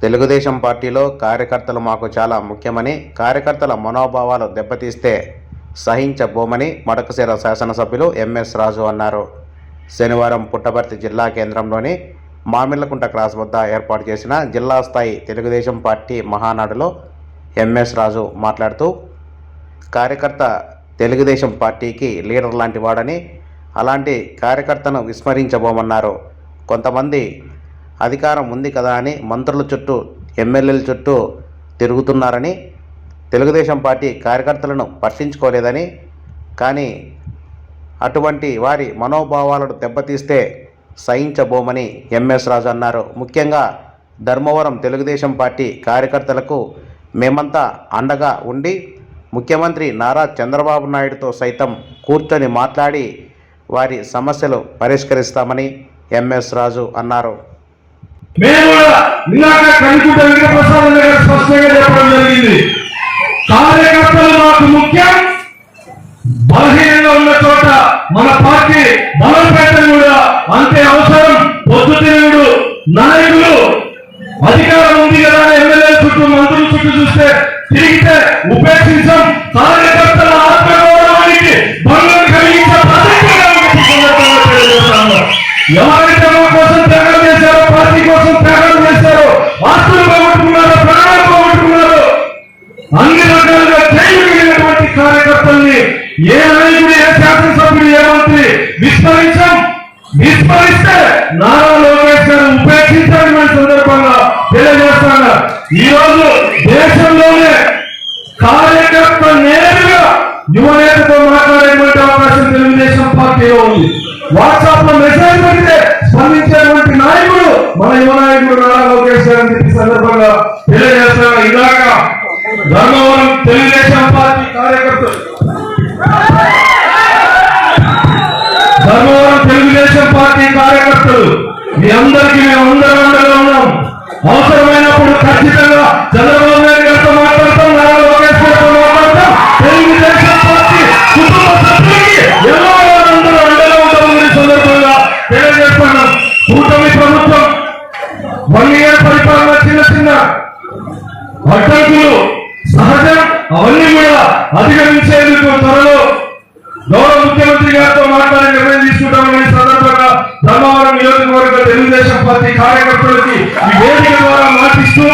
తెలుగుదేశం పార్టీలో కార్యకర్తలు మాకు చాలా ముఖ్యమని, కార్యకర్తల మనోభావాలు దెబ్బతీస్తే సహించబోమని మడకశిర శాసనసభ్యులు ఎంఎస్ రాజు అన్నారు. శనివారం పుట్టపర్తి జిల్లా కేంద్రంలోని మామిళ్లకుంట క్రాస్ వద్ద ఏర్పాటు చేసిన జిల్లా స్థాయి తెలుగుదేశం పార్టీ మహానాడులో ఎంఎస్ రాజు మాట్లాడుతూ, కార్యకర్త తెలుగుదేశం పార్టీకి లీడర్ లాంటి వాడని, అలాంటి కార్యకర్తను విస్మరించబోమన్నారు. కొంతమంది అధికారం ఉంది కదా అని మంత్రుల చుట్టూ, ఎమ్మెల్యేల చుట్టూ తిరుగుతున్నారని, తెలుగుదేశం పార్టీ కార్యకర్తలను పట్టించుకోలేదని, కానీ అటువంటి వారి మనోభావాలను దెబ్బతీస్తే సహించబోమని ఎంఎస్ రాజు అన్నారు. ముఖ్యంగా ధర్మవరం తెలుగుదేశం పార్టీ కార్యకర్తలకు మేమంతా అండగా ఉండి ముఖ్యమంత్రి నారా చంద్రబాబు నాయుడుతో సైతం కూర్చొని మాట్లాడి వారి సమస్యలు పరిష్కరిస్తామని ఎంఎస్ రాజు అన్నారు. కార్యకర్తలు మాకు ముఖ్యం. బలహీనంగా ఉన్న చోట మన పార్టీ బలోపేతం కూడా అంతే అవసరం. పొద్దుతిరుగుడు నాయకులు అధికారం ఉంది కదా ఎమ్మెల్యే చుట్టూ, మంత్రుల చుట్టూ చూస్తే తిరిగితే ఉపేక్షించాం. కార్యకర్తల ఆత్మగౌరవానికి భంగం కలిగించే ఎవరైతే మా కోసం త్యాగం చేశారో, పార్టీ కోసం త్యాగం చేశారో, ఆస్తులు పోగొట్టుకున్నారో, ప్రాణాలు పోగొట్టుకున్నారో, అన్ని రకాలుగా చేయగలిగినటువంటి కార్యకర్తల్ని ఏ నాయకుడు, ఏ శాసనసభ్యుడు, ఏ మంత్రి విస్మరిస్తే నారా లోకేష్ గారు ఉపేక్షించాలని సందర్భంగా తెలియజేస్తాను. ఈ రోజు దేశంలోనే కార్యకర్త నేరుగా యువనేతతో మాట్లాడేటువంటి అవకాశం తెలుగుదేశం పార్టీలో ఉంది. వాట్సాప్ లో మెసేజ్ పెడితే స్పందించేటువంటి నాయకుడు మన యువ నాయకుడు నారా లోకేష్ గారు సందర్భంగా తెలియజేస్తాను. ఇలాగ ధర్మవరం తెలుగుదేశం పార్టీ కార్యకర్తలు, ధర్మవరం తెలుగుదేశం పార్టీ కార్యకర్తలు మీ అందరికీ మేము అందరం అండగా ఉన్నాం. అవసరమైనప్పుడు ఖచ్చితంగా చంద్రబాబు నాయుడు గారితో మాట్లాడతాం, నారా లోకేష్ గారితో మాట్లాడతాం. తెలుగుదేశం పార్టీ కుటుంబ సభ్యులకి ఎలా అందరూ అండగా ఉంటామని సందర్భంగా తెలియజేస్తున్నాం. కూటమి ప్రభుత్వం 1 year పరిపాలన చిన్న చిన్న అడ్డంకులు సహజం, అవన్నీ కూడా అధిగమించేందుకు త్వరలో గౌరవ ముఖ్యమంత్రి గారితో మాట్లాడి నిర్ణయం తీసుకుంటామని సందర్భంగా ధర్మవరం నియోజకవర్గ తెలుగుదేశం పార్టీ కార్యకర్తలకి ఈ వేదిక ద్వారా మాటిస్తూ